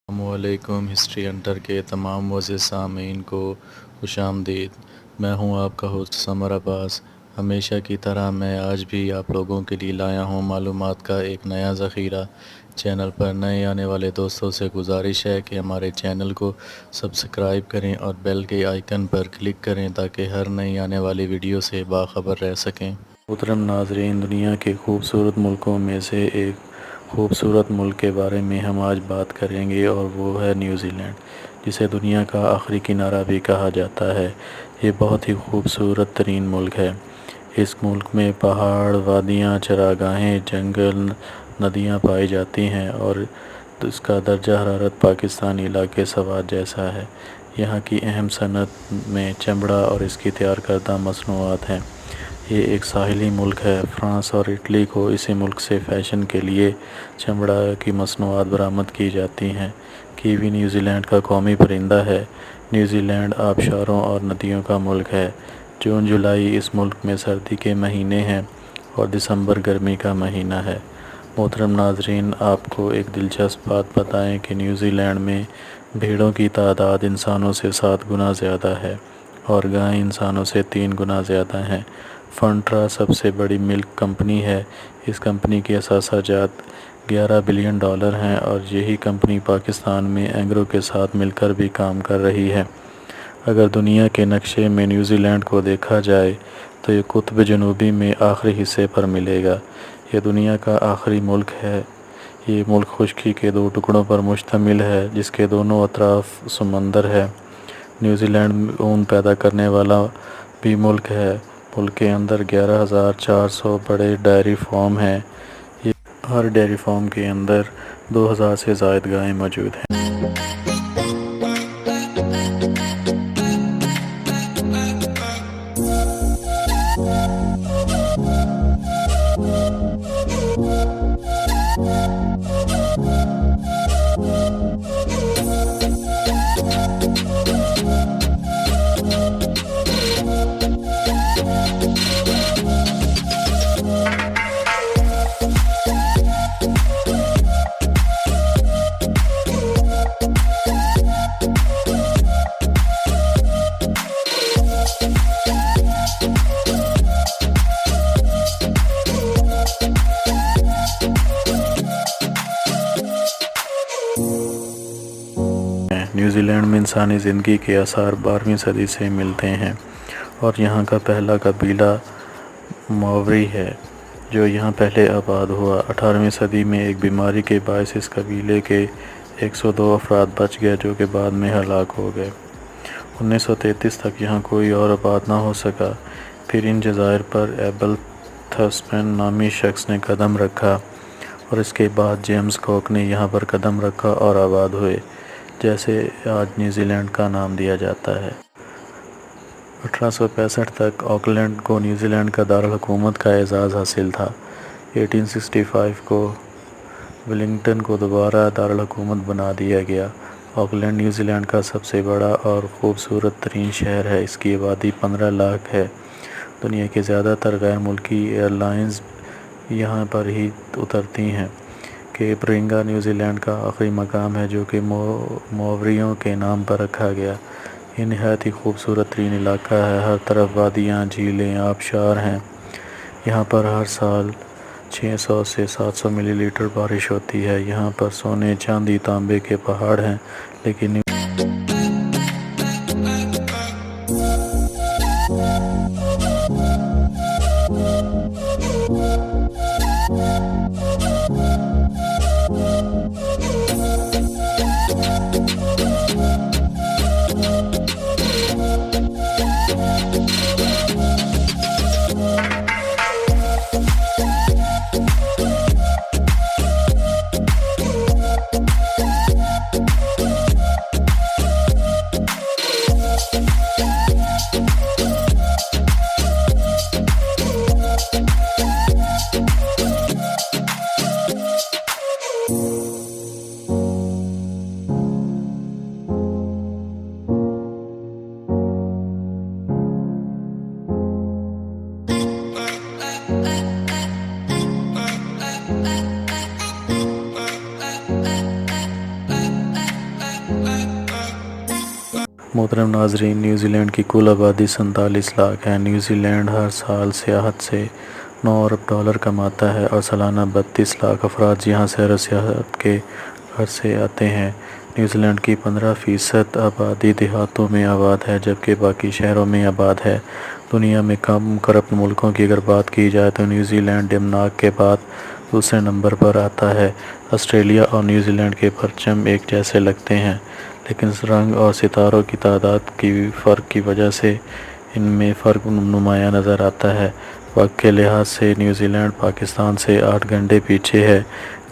السلام علیکم۔ History Hunter کے تمام معزز سامعین کو خوش آمدید۔ میں ہوں آپ کا ہوسٹ سمر عباس۔ ہمیشہ کی طرح میں آج بھی آپ لوگوں کے لیے لایا ہوں معلومات کا ایک نیا ذخیرہ۔ چینل پر نئے آنے والے دوستوں سے گزارش ہے کہ ہمارے چینل کو سبسکرائب کریں اور بیل کے آئیکن پر کلک کریں تاکہ ہر نئی آنے والی ویڈیو سے باخبر رہ سکیں۔ محترم ناظرین، دنیا کے خوبصورت ملکوں میں سے ایک خوبصورت ملک کے بارے میں ہم آج بات کریں گے اور وہ ہے نیوزی لینڈ، جسے دنیا کا آخری کنارہ بھی کہا جاتا ہے۔ یہ بہت ہی خوبصورت ترین ملک ہے۔ اس ملک میں پہاڑ، وادیاں، چراگاہیں، جنگل، ندیاں پائی جاتی ہیں اور اس کا درجہ حرارت پاکستانی علاقے سوات جیسا ہے۔ یہاں کی اہم صنعت میں چمڑا اور اس کی تیار کردہ مصنوعات ہیں۔ یہ ایک ساحلی ملک ہے۔ فرانس اور اٹلی کو اسی ملک سے فیشن کے لیے چمڑا کی مصنوعات برآمد کی جاتی ہیں۔ کیوی نیوزی لینڈ کا قومی پرندہ ہے۔ نیوزی لینڈ آبشاروں اور ندیوں کا ملک ہے۔ جون جولائی اس ملک میں سردی کے مہینے ہیں اور دسمبر گرمی کا مہینہ ہے۔ محترم ناظرین، آپ کو ایک دلچسپ بات بتائیں کہ نیوزی لینڈ میں بھیڑوں کی تعداد انسانوں سے 7 گنا زیادہ ہے اور گائیں انسانوں سے 3 گنا زیادہ ہیں۔ فنٹرا سب سے بڑی ملک کمپنی ہے۔ اس کمپنی کی اثاثہ جات $11 بلین ہیں اور یہی کمپنی پاکستان میں اینگرو کے ساتھ مل کر بھی کام کر رہی ہے۔ اگر دنیا کے نقشے میں نیوزی لینڈ کو دیکھا جائے تو یہ قطب جنوبی میں آخری حصے پر ملے گا۔ یہ دنیا کا آخری ملک ہے۔ یہ ملک خشکی کے 2 ٹکڑوں پر مشتمل ہے جس کے دونوں اطراف سمندر ہے۔ نیوزی لینڈ اون پیدا کرنے والا بھی ملک ہے۔ ملک کے اندر 11,400 بڑے ڈیری فارم ہیں۔ ہر ڈیری فارم کے اندر 2,000 سے زائد گائیں موجود ہیں۔ نیوزی لینڈ میں انسانی زندگی کے آثار 12ویں صدی سے ملتے ہیں اور یہاں کا پہلا قبیلہ ماؤری ہے جو یہاں پہلے آباد ہوا۔ 18ویں صدی میں ایک بیماری کے باعث اس قبیلے کے 102 افراد بچ گئے جو کہ بعد میں ہلاک ہو گئے۔ 1933 تک یہاں کوئی اور آباد نہ ہو سکا۔ پھر ان جزائر پر ایبل تھسمین نامی شخص نے قدم رکھا اور اس کے بعد جیمز کوک نے یہاں پر قدم رکھا اور آباد ہوئے، جیسے آج نیوزی لینڈ کا نام دیا جاتا ہے۔ 1865 تک آکلینڈ کو نیوزی لینڈ کا دارالحکومت کا اعزاز حاصل تھا۔ 1865 کو ویلنگٹن کو دوبارہ دارالحکومت بنا دیا گیا۔ آکلینڈ نیوزی لینڈ کا سب سے بڑا اور خوبصورت ترین شہر ہے۔ اس کی آبادی 15 لاکھ ہے۔ دنیا کے زیادہ تر غیر ملکی ایئر لائنز یہاں پر ہی اترتی ہیں۔ کیپ رینگا نیوزی لینڈ کا آخری مقام ہے جو کہ ماؤریوں کے نام پر رکھا گیا۔ یہ نہایت ہی خوبصورت ترین علاقہ ہے۔ ہر طرف وادیاں، جھیلیں، آبشار ہیں۔ یہاں پر ہر سال 600 سے 700 ملی لیٹر بارش ہوتی ہے۔ یہاں پر سونے، چاندی، تانبے کے پہاڑ ہیں، لیکن محترم ناظرین، نیوزی لینڈ کی کل آبادی 47 لاکھ ہے۔ نیوزی لینڈ ہر سال سیاحت سے 9 ارب ڈالر کماتا ہے اور سالانہ 32 لاکھ افراد یہاں سیر و سیاحت کے غرض سے آتے ہیں۔ نیوزی لینڈ کی 15% آبادی دیہاتوں میں آباد ہے، جبکہ باقی شہروں میں آباد ہے۔ دنیا میں کم کرپٹ ملکوں کی اگر بات کی جائے تو نیوزی لینڈ ڈنمارک کے بعد دوسرے نمبر پر آتا ہے۔ آسٹریلیا اور نیوزی لینڈ کے پرچم ایک جیسے لگتے ہیں، لیکن رنگ اور ستاروں کی تعداد کی فرق کی وجہ سے ان میں فرق نمایاں نظر آتا ہے۔ وقت کے لحاظ سے نیوزی لینڈ پاکستان سے 8 گھنٹے پیچھے ہے۔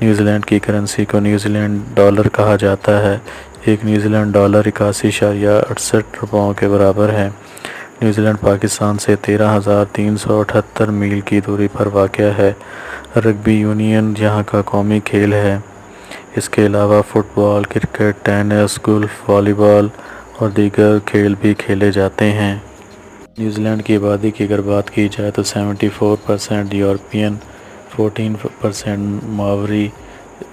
نیوزی لینڈ کی کرنسی کو نیوزی لینڈ ڈالر کہا جاتا ہے۔ ایک نیوزی لینڈ ڈالر 81.68 روپیوں کے برابر ہے۔ نیوزی لینڈ پاکستان سے 13,378 میل کی دوری پر واقع ہے۔ رگبی یونین یہاں کا قومی کھیل ہے۔ اس کے علاوہ فٹ بال، کرکٹ، ٹینس، گولف، والی بال اور دیگر کھیل بھی کھیلے جاتے ہیں۔ نیوزی لینڈ کی آبادی کی اگر بات کی جائے تو 74% یورپین، 14% ماوری،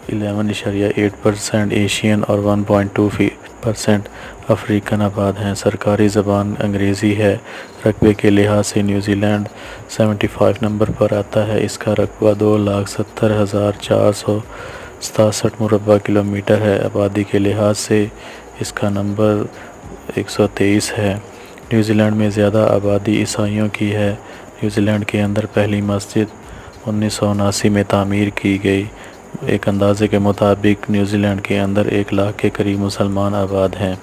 11.8% ایشین اور 1.2% افریقن آباد ہیں۔ سرکاری زبان انگریزی ہے۔ رقبے کے لحاظ سے نیوزی لینڈ 75 نمبر پر آتا ہے۔ اس کا رقبہ 2,70,467 مربع کلومیٹر ہے۔ آبادی کے لحاظ سے اس کا نمبر 123 ہے۔ نیوزی لینڈ میں زیادہ آبادی عیسائیوں کی ہے۔ نیوزی لینڈ کے اندر پہلی مسجد 1979 میں تعمیر کی گئی۔ ایک اندازے کے مطابق نیوزی لینڈ کے اندر 1 لاکھ کے قریب مسلمان آباد ہیں۔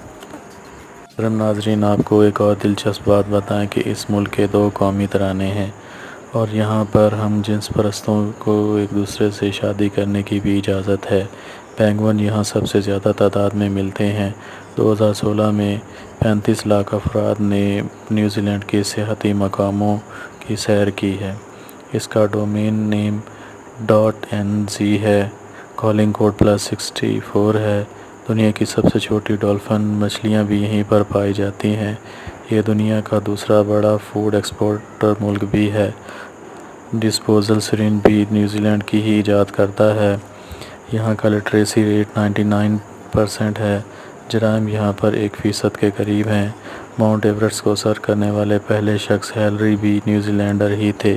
محترم ناظرین، آپ کو ایک اور دلچسپ بات بتائیں کہ اس ملک کے 2 قومی ترانے ہیں اور یہاں پر ہم جنس پرستوں کو ایک دوسرے سے شادی کرنے کی بھی اجازت ہے۔ پینگوئن یہاں سب سے زیادہ تعداد میں ملتے ہیں۔ 2016 میں 35 لاکھ افراد نے نیوزی لینڈ کے سیاحتی مقاموں کی سیر کی ہے۔ اس کا ڈومین نیم .nz ہے۔ کالنگ کوڈ +64 ہے۔ دنیا کی سب سے چھوٹی ڈولفن مچھلیاں بھی یہیں پر پائی جاتی ہیں۔ یہ دنیا کا دوسرا بڑا فوڈ ایکسپورٹر ملک بھی ہے۔ ڈسپوزل سرنج بھی نیوزی لینڈ کی ہی ایجاد کرتا ہے۔ یہاں کا لٹریسی ریٹ 99% ہے۔ جرائم یہاں پر 1% کے قریب ہیں۔ ماؤنٹ ایورسٹ کو سر کرنے والے پہلے شخص ہلیری بھی نیوزی لینڈر ہی تھے۔